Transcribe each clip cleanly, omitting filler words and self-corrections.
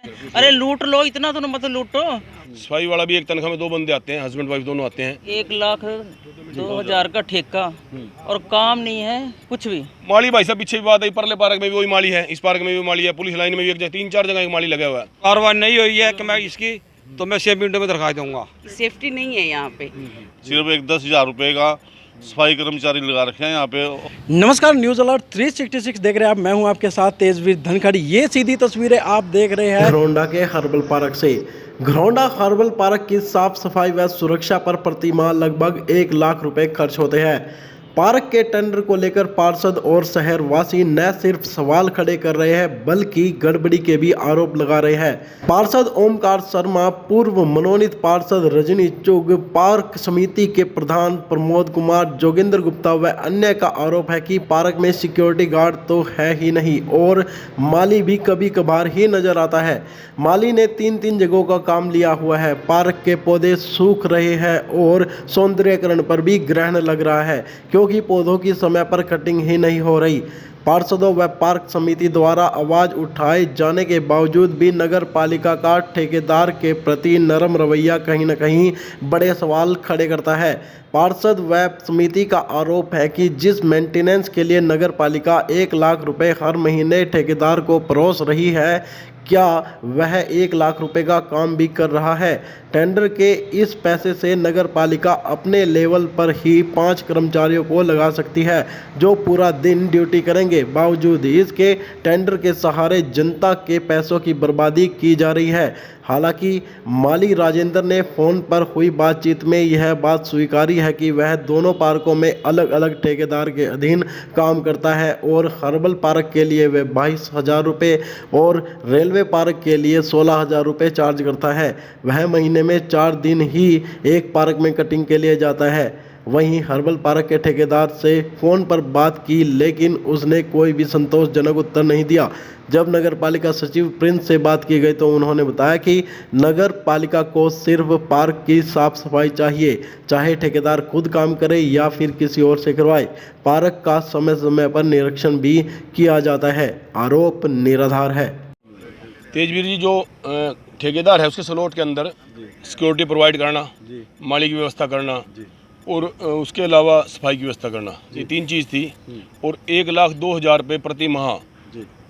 अरे लूट लो, इतना तो मत लूटो। सफाई वाला भी एक तनख्वाह में 2 बंदे आते हैं, हस्बैंड वाइफ दोनों आते हैं। 1,02,000 का ठेका और काम नहीं है कुछ भी। माली भाई साहब पीछे भी बात है, परले पार्क में भी वही माली है, इस पार्क में भी माली है, पुलिस लाइन में भी एक जगह 3-4 जगह एक माली लगा हुआ है। कार्रवाई नहीं हुई है कि मैं इसकी तो मैं 6 मिनटों में दरखास्त दूंगा। सेफ्टी नहीं है यहाँ पे। सिर्फ एक 10,000 रुपये का सफाई कर्मचारी लगा रखे हैं यहाँ पे। नमस्कार, न्यूज़ अलर्ट 366 देख रहे हैं आप। मैं हूं आपके साथ तेजवीर धनखड़ी। ये सीधी तस्वीरें आप देख रहे हैं घरौंडा के हर्बल पार्क से। घरौंडा हर्बल पार्क की साफ सफाई व सुरक्षा पर प्रतिमाह लगभग 1 लाख रुपए खर्च होते हैं। पार्क के टेंडर को लेकर पार्षद और शहरवासी न सिर्फ सवाल खड़े कर रहे हैं बल्कि गड़बड़ी के भी आरोप लगा रहे हैं। पार्षद ओमकार शर्मा, पूर्व मनोनीत पार्षद रजनी चुग, पार्क समिति के प्रधान प्रमोद कुमार, जोगिंदर गुप्ता व अन्य का आरोप है कि पार्क में सिक्योरिटी गार्ड तो है ही नहीं और माली भी कभी कभार ही नजर आता है। माली ने 3 जगहों का काम लिया हुआ है। पार्क के पौधे सूख रहे हैं और सौंदर्यकरण पर भी ग्रहण लग रहा है क्योंकि पौधों की समय पर कटिंग ही नहीं हो रही। पार्षदों व पार्क समिति द्वारा आवाज उठाए जाने के बावजूद भी नगर पालिका का ठेकेदार के प्रति नरम रवैया कहीं न कहीं बड़े सवाल खड़े करता है। पार्षद व समिति का आरोप है कि जिस मेंटेनेंस के लिए नगर पालिका 1 लाख रुपए हर महीने ठेकेदार को परोस रही है, क्या वह 1 लाख रुपए का काम भी कर रहा है? टेंडर के इस पैसे से नगर पालिका अपने लेवल पर ही 5 कर्मचारियों को लगा सकती है जो पूरा दिन ड्यूटी करेंगे। बावजूद इसके टेंडर के सहारे जनता के पैसों की बर्बादी की जा रही है। हालांकि माली राजेंद्र ने फोन पर हुई बातचीत में यह बात स्वीकारी है कि वह दोनों पार्कों में अलग अलग ठेकेदार के अधीन काम करता है और हर्बल पार्क के लिए वह 22,000 रुपये और रेलवे पार्क के लिए 16,000 रुपये चार्ज करता है। वह महीने में 4 दिन ही एक पार्क में कटिंग के लिए जाता है। वहीं हर्बल पार्क के ठेकेदार से फ़ोन पर बात की लेकिन उसने कोई भी संतोषजनक उत्तर नहीं दिया। जब नगर पालिका सचिव प्रिंस से बात की गई तो उन्होंने बताया कि नगर पालिका को सिर्फ पार्क की साफ सफाई चाहिए, चाहे ठेकेदार खुद काम करे या फिर किसी और से करवाए। पार्क का समय समय पर निरीक्षण भी किया जाता है। आरोप निराधार है। तेजवीर जी, जो ठेकेदार है उसके स्लॉट के अंदर सिक्योरिटी प्रोवाइड करना, माली की व्यवस्था करना और उसके अलावा सफाई की व्यवस्था करना, ये 3 चीज़ थी। और 1,02,000 रुपये प्रति माह,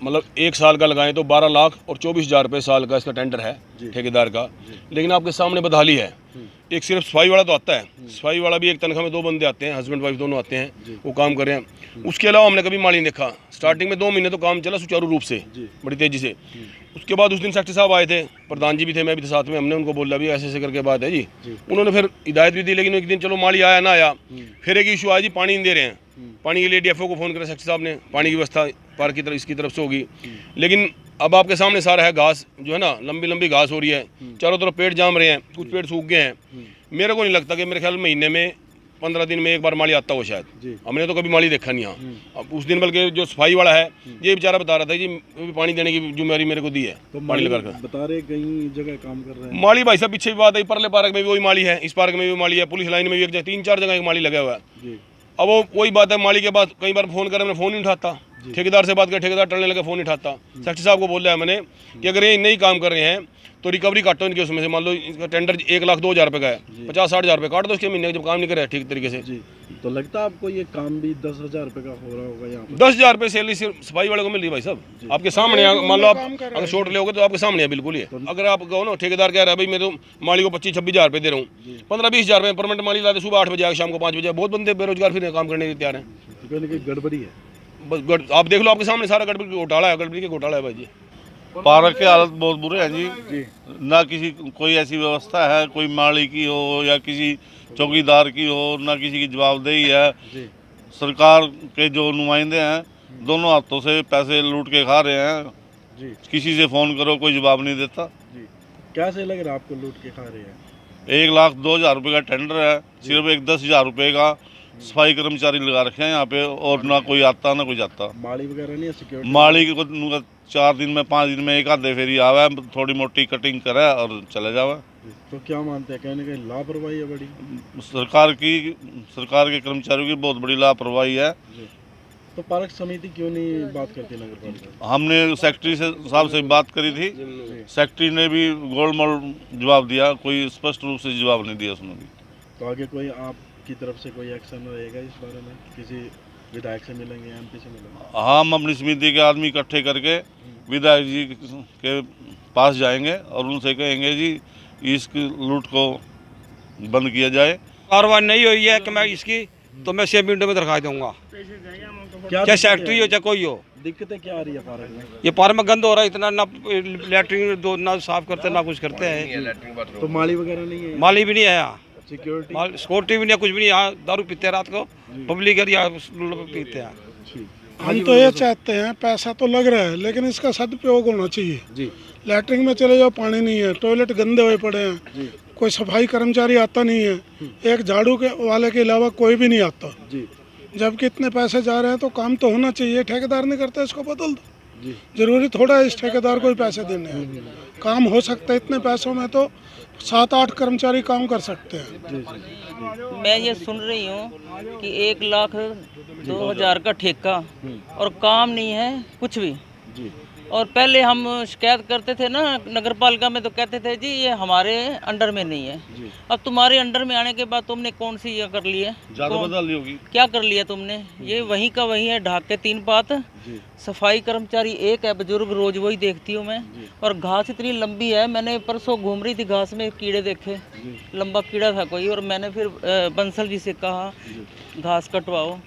मतलब 1 साल का लगाएं तो 12 लाख और 24,000 रुपये साल का इसका टेंडर है ठेकेदार का। लेकिन आपके सामने बदहाली है। एक सिर्फ सफाई वाला तो आता है, सफाई वाला भी एक तनख्वाह में 2 बंदे आते हैं, हस्बैंड वाइफ दोनों आते हैं, वो काम कर रहे हैं। उसके अलावा हमने कभी माली नहीं देखा। स्टार्टिंग में 2 महीने तो काम चला सुचारू रूप से, बड़ी तेज़ी से। उसके बाद उस दिन सेक्रेटरी साहब आए थे, प्रधान जी भी थे, मैं भी था साथ में। हमने उनको बोला भी ऐसे ऐसे करके बात है जी। उन्होंने फिर हिदायत भी दी, लेकिन एक दिन चलो माली आया ना आया, फिर एक इशू आया जी, पानी नहीं दे रहे हैं। पानी के लिए डीएफओ को फ़ोन करा सेक्रेटरी साहब ने, पानी की व्यवस्था पार्क की तरफ इसकी तरफ से होगी। लेकिन अब आपके सामने सारा है घास, जो है ना, लंबी लंबी घास हो रही है, चारों तरफ पेड़ जाम रहे हैं, कुछ पेड़ सूख गए हैं। मेरे को नहीं लगता कि, मेरे ख्याल महीने में 15 दिन में एक बार माली आता हो शायद। हमने तो कभी माली देखा नहीं यहाँ। अब उस दिन बल्कि जो सफाई वाला है ये बेचारा बता रहा था जी पानी देने की जिम्मेदारी मेरे को दी है, तो पानी लगा कर बता रहे कई जगह काम कर रहे हैं। माली भाई साहब पीछे भी बात है, परले पार्क में भी वही माली है, इस पार्क में भी माली है, पुलिस लाइन में भी एक जगह 3-4 जगह एक माली लगा हुआ है। अब वो वही बात है, माली के बाद कई बार फ़ोन करा, मैंने फ़ोन नहीं उठाता। ठेकेदार से बात कर, ठेकेदार टलने लगा, फ़ोन नहीं उठाता। सेक्रेटरी साहब को बोल रहा है मैंने कि अगर ये नहीं काम कर रहे हैं तो रिकवरी काटो इनके उसमें से। मान लो इसका टेंडर 1,02,000 रुपये का है, 50-60,000 रुपये काट दो इसके महीने, जब काम नहीं करे ठीक तरीके से। तो लगता है आपको ये काम भी 10,000 रुपये का हो रहा होगा यहाँ पर? 10,000 रुपये सैलरी सिर्फ सफाई वाले को मिल रही है भाई साहब, आपके सामने। मान लो आप अगर शॉर्ट ले तो आपके सामने है बिल्कुल ही। अगर आप कहो ना, ठेकेदार कह रहा है भाई मैं तो माली को 25-26,000 रुपये दे रहा हूँ, 15-20,000 रुपये परमानेंट माली लाते, सुबह 8 बजे आए शाम को 5 बजे। बहुत बंदे बेरोजगार फिर काम करने के लिए तैयार हैं। गड़बड़ी है बस आप देख लो, आपके सामने सारा गड़बड़ी घोटाला है, गड़बड़ी के घोटाला है भाई जी। पार्क की हालत बहुत बुरे हैं जी। ना किसी कोई ऐसी व्यवस्था है, कोई माली की हो या किसी चौकीदार की हो, ना किसी की जवाबदेही है। सरकार के जो नुमाइंदे हैं दोनों हाथों से पैसे लूट के खा रहे हैं। किसी से फ़ोन करो कोई जवाब नहीं देता। क्या से लग रहा है आपको लूट के खा रहे हैं? 1,02,000 रुपये का टेंडर है, सिर्फ एक 10,000 रुपये का सफाई कर्मचारी लगा रखे हैं यहाँ पे और ना कोई आता ना कोई जाता। माली वगैरह नहीं है सिक्योरिटी? माली को 4 दिन में 5 दिन में एक आधे फेरी आवे, थोड़ी मोटी कटिंग करे और चले जावे। तो क्या मानते हैं, कहने कहीं लापरवाही है बड़ी? सरकार के कर्मचारियों की बहुत बड़ी लापरवाही है। तो पार्क समिति क्यों नहीं बात करती नगर पालिका? हमने सेक्रेटरी से साहब से बात करी थी, सेक्रेटरी ने भी गोलमोल जवाब दिया, कोई स्पष्ट रूप से जवाब नहीं दिया उसने भी। तो आगे कोई आपकी तरफ से कोई एक्शन रहेगा इस बारे में? किसी विधायक से मिलेंगे, एमपी से मिलेंगे? हम अपनी समिति के आदमी इकट्ठे करके विधायक जी के पास जाएंगे और उनसे कहेंगे जी इस लूट को बंद किया जाए। कार्रवाई नहीं हुई है कि मैं इसकी तो मैं 6 मिनटों में दरखास्त दूंगा, चाहे सेक्रेटरी हो चाहे कोई हो। दिक्कतें क्या आ रही है पार्क में? ये पार्क में गंद हो रहा है इतना, ना लैट्रिन दो ना साफ करते ना कुछ करते हैं। तो माली वगैरह नहीं है? माली भी नहीं है यहाँ, सिक्योरिटी? सिक्योरिटी भी नहीं है, कुछ भी नहीं। यहाँ दारू पीते हैं रात को, पब्लिक पीते हैं। हम तो ये चाहते हैं, पैसा तो लग रहा है लेकिन इसका सदुपयोग होना चाहिए जी लैट्रिन में चले जाओ, पानी नहीं है, टॉयलेट गंदे हुए पड़े हैं, कोई सफाई कर्मचारी आता नहीं है, एक झाड़ू के वाले के अलावा कोई भी नहीं आता। जी जबकि इतने पैसे जा रहे हैं तो काम तो होना चाहिए। ठेकेदार नहीं करता, इसको बदल दो। जी जरूरी थोड़ा है इस ठेकेदार को ही पैसे देने हैं, काम हो सकता है। इतने पैसों में तो 7-8 कर्मचारी काम कर सकते हैं। मैं ये सुन रही हूँ कि 1,02,000 का ठेका और काम नहीं है कुछ भी। जी और पहले हम शिकायत करते थे ना नगर पालिका में, तो कहते थे जी ये हमारे अंडर में नहीं है। अब तुम्हारे अंडर में आने के बाद तुमने कौन सी ये कर ली है? ज़्यादा बदल ली होगी। क्या कर लिया तुमने? ये वहीं का वहीं है, ढाक के 3 पात। सफाई कर्मचारी एक है बुजुर्ग, रोज वही देखती हूँ मैं। और घास इतनी लंबी है, मैंने परसों घूम रही थी घास में, कीड़े देखे, लंबा कीड़ा था कोई, और मैंने फिर बंसल जी से कहा घास कटवाओ।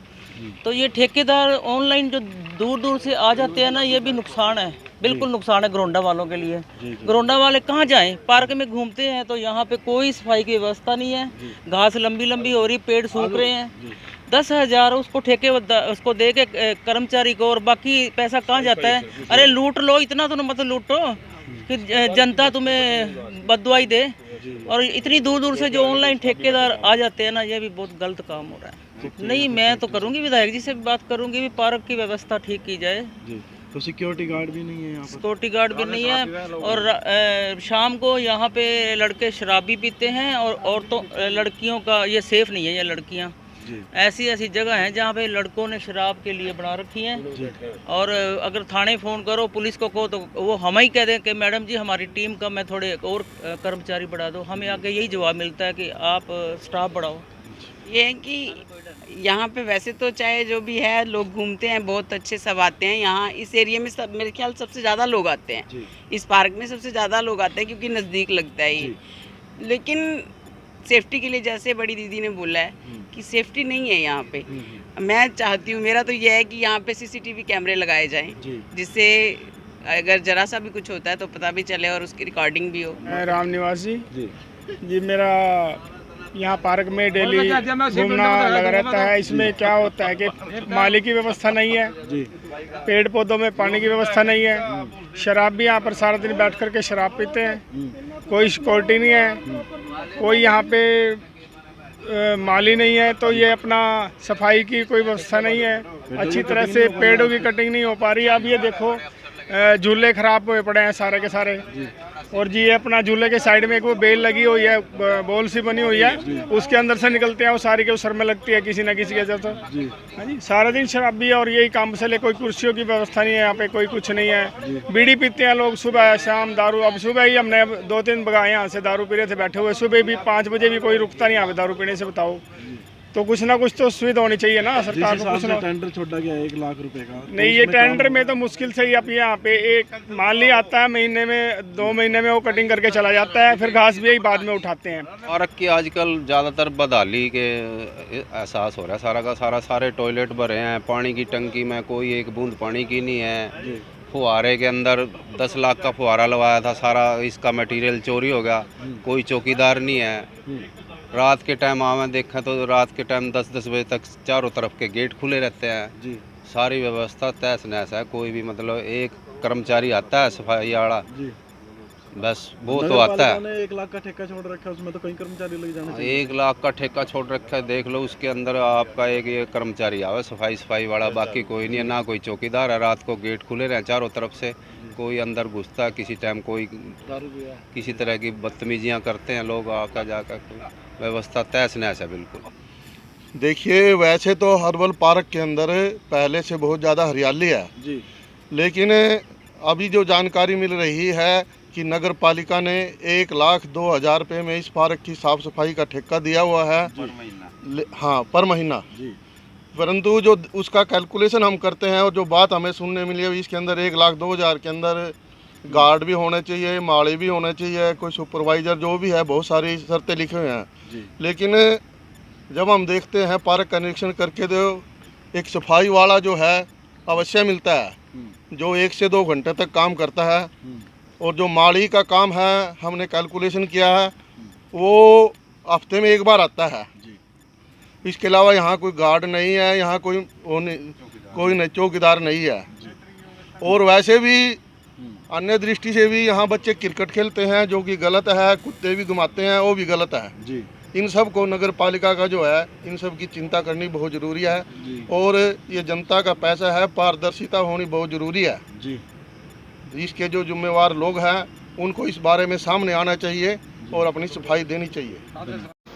तो ये ठेकेदार ऑनलाइन जो दूर दूर से आ जाते हैं ना, ये भी नुकसान है, बिल्कुल नुकसान है घरौंडा वालों के लिए। घरौंडा वाले कहाँ जाएं? पार्क में घूमते हैं तो यहाँ पे कोई सफाई की व्यवस्था नहीं है, घास लंबी लंबी हो रही, पेड़ सूख रहे हैं। 10,000 उसको ठेके उसको दे के कर्मचारी को, और बाकी पैसा कहाँ जाता है? अरे लूट लो, इतना तो मत लूटो कि जनता तुम्हें बददुआई दे। और इतनी दूर दूर से जो ऑनलाइन ठेकेदार आ जाते हैं ना, ये भी बहुत गलत काम हो रहा है। नहीं, मैं तो करूँगी, विधायक जी से भी बात करूँगी भी पार्क की व्यवस्था ठीक की जाए। जी तो सिक्योरिटी गार्ड भी नहीं है यहाँ पर? सिक्योरिटी गार्ड भी नहीं है। और शाम को यहाँ पे लड़के शराब भी पीते हैं, और औरतों लड़कियों का ये सेफ नहीं है। ये लड़कियाँ ऐसी ऐसी जगह हैं जहाँ पे लड़कों ने शराब के लिए बना रखी हैं। और अगर थाने फ़ोन करो, पुलिस को कहो, तो वो हम ही कह दें कि मैडम जी हमारी टीम का मैं थोड़े और कर्मचारी बढ़ा दो। हमें आगे यही जवाब मिलता है कि आप स्टाफ बढ़ाओ। ये है कि यहाँ पे वैसे तो चाहे जो भी है, लोग घूमते हैं, बहुत अच्छे सब आते हैं यहाँ। इस एरिया में सब मेरे ख्याल सबसे ज़्यादा लोग आते हैं, इस पार्क में सबसे ज़्यादा लोग आते हैं क्योंकि नज़दीक लगता है ये। लेकिन सेफ्टी के लिए, जैसे बड़ी दीदी ने बोला है कि सेफ्टी नहीं है यहाँ पे। मैं चाहती हूँ, मेरा तो ये है कि यहाँ पे CCTV कैमरे लगाए जाएँ, जिससे अगर जरा सा भी कुछ होता है तो पता भी चले और उसकी रिकॉर्डिंग भी हो। राम निवासी जी, मेरा यहाँ पार्क में डेली घूमना लगा रहता है। इसमें क्या होता है कि माली की व्यवस्था नहीं है, पेड़ पौधों में पानी की व्यवस्था नहीं है, शराब भी यहाँ पर सारा दिन बैठ कर के शराब पीते हैं, कोई सिक्योरिटी नहीं है, कोई यहाँ पे माली नहीं है, तो ये अपना सफाई की कोई व्यवस्था नहीं है, अच्छी तरह से पेड़ों की कटिंग नहीं हो पा रही। अब ये देखो झूले खराब हुए पड़े हैं सारे के सारे। और जी ये अपना झूले के साइड में एक वो बेल लगी हुई है, बॉल सी बनी हुई है, उसके अंदर से निकलते हैं वो सारी के सर में लगती है किसी ना किसी के जैसा। हाँ जी, सारा दिन शराबी है और यही काम चले, कोई कुर्सियों की व्यवस्था नहीं है यहाँ पे, कोई कुछ नहीं है। बीड़ी पीते हैं लोग सुबह शाम, दारू। अब सुबह ही हमने 2-3 बगाए यहाँ से दारू पी रहे थे बैठे हुए, सुबह भी 5 बजे भी कोई रुकता नहीं यहाँ पे दारू पीने से। बताओ, तो कुछ ना कुछ तो सुविधा होनी चाहिए ना सरकार को। कुछ ना टेंडर छोड़ा गया 1 लाख रुपए का, नहीं, ये टेंडर में तो मुश्किल से ही अब यहाँ पे एक माली आता है, महीने में 2 महीने में वो कटिंग करके चला जाता है, फिर घास भी यही बाद में उठाते हैं। पार्क की आजकल ज़्यादातर बदहाली के एहसास हो रहा है सारा का सारा। सारे टॉयलेट भरे हैं, पानी की टंकी में कोई एक बूंद पानी की नहीं है। फुहारे के अंदर 10 लाख का फुहारा लगाया था, सारा इसका मटेरियल चोरी हो गया, कोई चौकीदार नहीं है। रात के टाइम आवे देखा तो रात के टाइम 10-10 बजे तक चारों तरफ के गेट खुले रहते हैं। सारी व्यवस्था तहस नहस है, कोई भी मतलब एक कर्मचारी आता है सफाई वाला, बस वो तो आता है। 1 लाख का ठेका छोड़ रखा है, उसमें तो कई कर्मचारी लग जाना चाहिए। 1 लाख का ठेका छोड़ रखा है, देख लो उसके अंदर आपका एक ये कर्मचारी आवे सफाई वाला, बाकी कोई नहीं है, ना कोई चौकीदार है। रात को गेट खुले रहे चारों तरफ से, कोई अंदर घुसता, किसी टाइम कोई किसी तरह की बदतमीजियाँ करते हैं लोग आकर जाकर। व्यवस्था तहस नहस है बिल्कुल। देखिए, वैसे तो हर्बल पार्क के अंदर पहले से बहुत ज़्यादा हरियाली है जी। लेकिन अभी जो जानकारी मिल रही है कि नगर पालिका ने 1,02,000 रुपये में इस पार्क की साफ़ सफाई का ठेका दिया हुआ है हाँ, पर महीना जी। परंतु जो उसका कैलकुलेशन हम करते हैं और जो बात हमें सुनने मिली है, इसके अंदर 1,02,000 के अंदर गार्ड भी होने चाहिए, माली भी होने चाहिए, कोई सुपरवाइज़र, जो भी है, बहुत सारी शर्तें लिखे हुए हैं जी। लेकिन जब हम देखते हैं पार्क का निरीक्षण करके, तो एक सफाई वाला जो है अवश्य मिलता है जो 1 से 2 घंटे तक काम करता है, और जो माली का काम है हमने कैलकुलेशन किया है वो हफ्ते में 1 बार आता है। इसके अलावा यहाँ कोई गार्ड नहीं है, यहाँ कोई चौकीदार नहीं है। और वैसे भी अन्य दृष्टि से भी यहाँ बच्चे क्रिकेट खेलते हैं जो कि गलत है, कुत्ते भी घुमाते हैं वो भी गलत है जी। इन सब को नगर पालिका का जो है इन सब की चिंता करनी बहुत ज़रूरी है और ये जनता का पैसा है, पारदर्शिता होनी बहुत ज़रूरी है जी। इसके जो जिम्मेवार लोग हैं उनको इस बारे में सामने आना चाहिए और अपनी सफाई देनी चाहिए।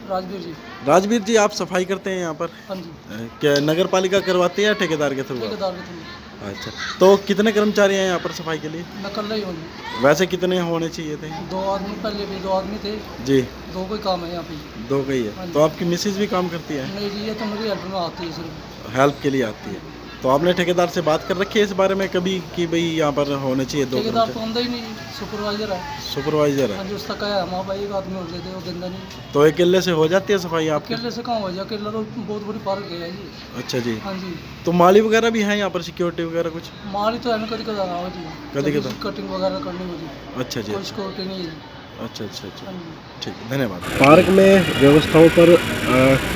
राजवीर जी। राजवीर जी, आप सफाई करते हैं यहाँ पर? हाँ जी। क्या नगर पालिका करवाती है या ठेकेदार के थ्रू? ठेकेदार के थ्रू। अच्छा, तो कितने कर्मचारी हैं यहाँ पर सफाई के लिए? मैं कल ही हूँ। वैसे कितने होने चाहिए थे? 2 आदमी, पहले भी 2 आदमी थे जी। 2 कोई काम है यहाँ पे? 2 का ही है। तो आपकी मिसेज भी काम करती है? नहीं जी, ये तो मेरी हेल्प में आती है, सिर्फ हेल्प के लिए आती है। तो आपने ठेकेदार से बात कर रखी है इस बारे में कभी कि भाई यहाँ पर होने चाहिए 2? ठेकेदार तो आंदा ही नहीं, सुपरवाइजर है। सुपरवाइजर है? हाँ जी, उसका क्या है, हमारा भाई एक आदमी हो जाते वो देंदा नहीं। तो अकेले से हो जाती है सफाई आपकी? अकेले से कहाँ हो जाए, अकेला तो बहुत बड़ी पार्क है जी। अच्छा जी। हाँ जी। तो माली वगैरह भी हैं यहाँ पर, सिक्योरिटी वगैरह कुछ? माली तो है ना, कभी कदार आओ जी, कभी-कभार कटिंग वगैरह करनी हो जी। अच्छा जी। कोई सिक्योरिटी नहीं है। अच्छा अच्छा अच्छा, हाँ जी। ठीक, धन्यवाद। पार्क में व्यवस्थाओं पर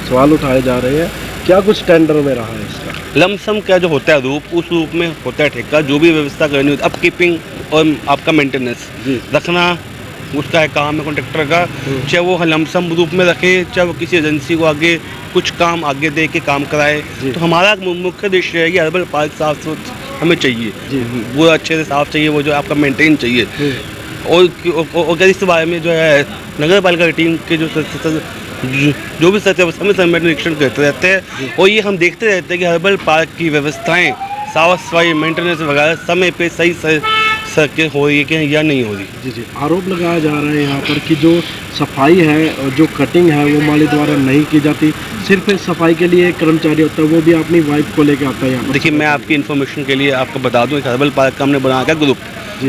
सवाल उठाए जा रहे हैं, क्या कुछ टेंडर में रहा है इसका? लमसम का जो होता है रूप, उस रूप में होता है ठेका। जो भी व्यवस्था करनी होती है, अपकीपिंग और आपका मेंटेनेंस रखना उसका है, काम है कॉन्ट्रैक्टर का। चाहे वो लमसम रूप में रखे, चाहे वो किसी एजेंसी को आगे कुछ काम आगे दे के काम कराए। तो हमारा मुख्य उद्देश्य है कि हर्बल पार्क साफ हमें चाहिए, वो अच्छे से साफ चाहिए, वो जो आपका मेंटेन चाहिए। और इस बारे में जो है नगर पालिका की टीम के जो भी सत्य समय समय निरीक्षण करते रहते हैं और ये हम देखते रहते हैं कि हर्बल पार्क की व्यवस्थाएं, साफ सफाई, मेंटेनेंस वगैरह समय पे सही से हो रही है कि या नहीं हो रही। जी जी। आरोप लगाया जा रहा है यहाँ पर कि जो सफाई है और जो कटिंग है वो माली द्वारा नहीं की जाती, सिर्फ सफाई के लिए एक कर्मचारी होता है, वो भी अपनी वाइफ को लेकर आता है यहाँ पर। देखिए, मैं आपकी इन्फॉर्मेशन के लिए आपको बता दूं, एक हर्बल पार्क का हमने बना का ग्रुप,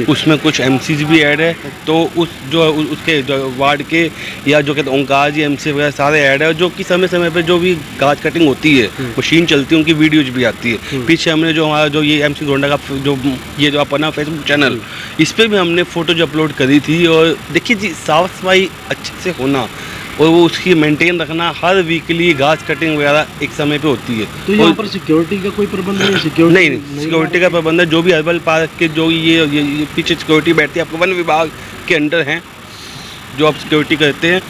उसमें कुछ एमसीज भी ऐड है। तो उसके जो वार्ड के या जो कहते हैं ओंकार जी एमसी वगैरह सारे ऐड है, जो कि समय समय पे जो भी घास कटिंग होती है, मशीन चलती है, उनकी वीडियोज भी आती है। पीछे हमने जो हमारा जो ये एमसी गोंडा का जो ये जो अपना फेसबुक चैनल, इस पर भी हमने फ़ोटो जो अपलोड करी थी। और देखिए जी, साफ़ सफाई अच्छे से होना और वो उसकी मेंटेन रखना, हर वीकली घास कटिंग वगैरह एक समय पे होती है। तो यहाँ पर सिक्योरिटी का कोई प्रबंध नहीं? सिक्योरिटी का प्रबंध है। जो भी हर्बल पार्क के जो ये पीछे सिक्योरिटी बैठती है, आपको वन विभाग के अंडर हैं जो आप सिक्योरिटी करते हैं,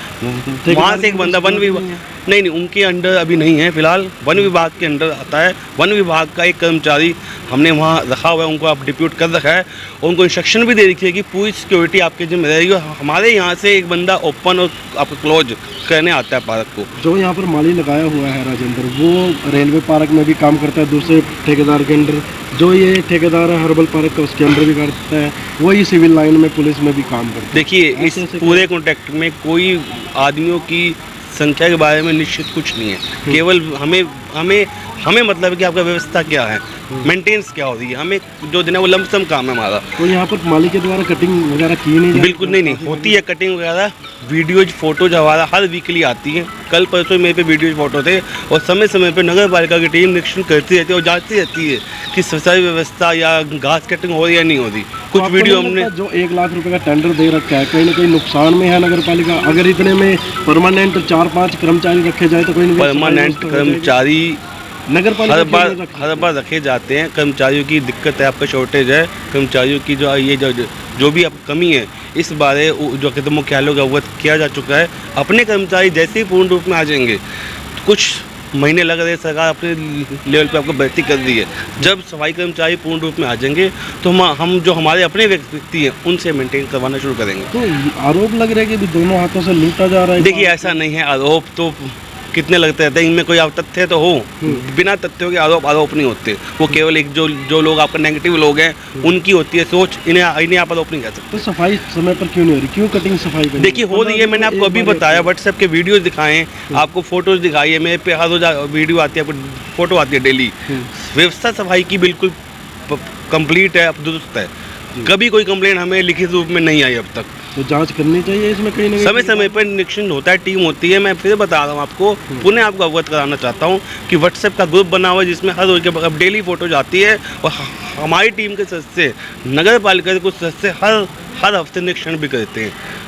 वहाँ से एक बंदा वन विभाग नहीं, उनके अंडर अभी नहीं है फिलहाल, वन विभाग के अंडर आता है। वन विभाग का एक कर्मचारी हमने वहाँ रखा हुआ है, उनको आप डिप्यूट कर रखा है और उनको इंस्ट्रक्शन भी दे रखी है कि पूरी सिक्योरिटी आपके जिम्मे रहेगी। हमारे यहाँ से एक बंदा ओपन और आपको क्लोज करने आता है पार्क को। जो यहाँ पर माली लगाया हुआ है राजेंद्र, वो रेलवे पार्क में भी काम करता है दूसरे ठेकेदार के अंडर, जो ये ठेकेदार है हर्बल पार्क का उसके अंडर भी करता है, वही सिविल लाइन में पुलिस में भी काम करता है। देखिए, इस पूरे कॉन्ट्रैक्ट में कोई आदमियों की संख्या के बारे में निश्चित कुछ नहीं है, केवल हमें मतलब है कि आपका व्यवस्था क्या है, मेंटेनेंस क्या हो रही है, हमें जो दिन है वो लमसम काम है हमारा। तो यहाँ पर माली के द्वारा कटिंग वगैरह की नहीं? बिल्कुल नहीं होती है कटिंग वगैरह। वीडियोज फोटोज हमारा हर वीकली आती हैं। कल परसों मेरे पे वीडियोज फोटो थे और समय समय पे नगर पालिका की टीम निरीक्षण करती रहती है और जांचती रहती है कि सफाई व्यवस्था या घास कटिंग हो रही है या नहीं हो रही। कुछ वीडियो हमने जो 1 लाख रुपए का टेंडर दे रखा है, कहीं ना कहीं नुकसान में है नगर पालिका। अगर इतने में परमानेंट 4-5 कर्मचारी रखे जाए तो कोई परमानेंट कर्मचारी नगर पालिका हर बार रखे जाते हैं। कर्मचारियों की दिक्कत है, आपका शॉर्टेज है कर्मचारियों की, जो ये जो भी आप कमी है इस बारे जो कहते हैं मुख्यालयों का अवगत किया जा चुका है। अपने कर्मचारी जैसे ही पूर्ण रूप में आ जाएंगे, कुछ महीने लग रहे, सरकार अपने लेवल पे आपको भर्ती कर दी है। जब सफाई कर्मचारी पूर्ण रूप में आ जाएंगे तो हम जो हमारे अपने व्यक्ति हैं उनसे मेंटेन करवाना शुरू करेंगे। तो आरोप लग रहा है कि दोनों हाथों से लूटा जा रहा है। देखिए, ऐसा नहीं है, आरोप तो कितने लगते रहते हैं, इनमें कोई तथ्य तो हो, बिना तथ्यों के आरोप नहीं होते, वो केवल एक जो लोग आपका नेगेटिव लोग हैं उनकी होती है सोच, इन्हें आप आरोप नहीं कर सकते। तो सफाई समय पर क्यों नहीं हो रही, क्यों कटिंग सफाई करनी? देखिए हो रही है, मैंने आपको अभी बताया, व्हाट्सएप के वीडियोस दिखाएं, आपको फोटोज दिखाई है, मेरे पे हर रोज वीडियो आती है, आपको फोटो आती है डेली। व्यवस्था सफाई की बिल्कुल कंप्लीट है, अब दुरुस्त है, कभी कोई कंप्लेंट हमें लिखित रूप में नहीं आई अब तक। तो जांच करनी चाहिए इसमें कहीं ना कहीं? समय समय पर निरीक्षण होता है, टीम होती है। मैं फिर बता रहा हूँ आपको, पुनः आपको अवगत कराना चाहता हूँ कि व्हाट्सएप का ग्रुप बना हुआ है जिसमें हर रोज के अब डेली फोटोज आती है, और हमारी टीम के सदस्य, नगर पालिका के कुछ सदस्य हर हफ्ते निरीक्षण भी करते हैं।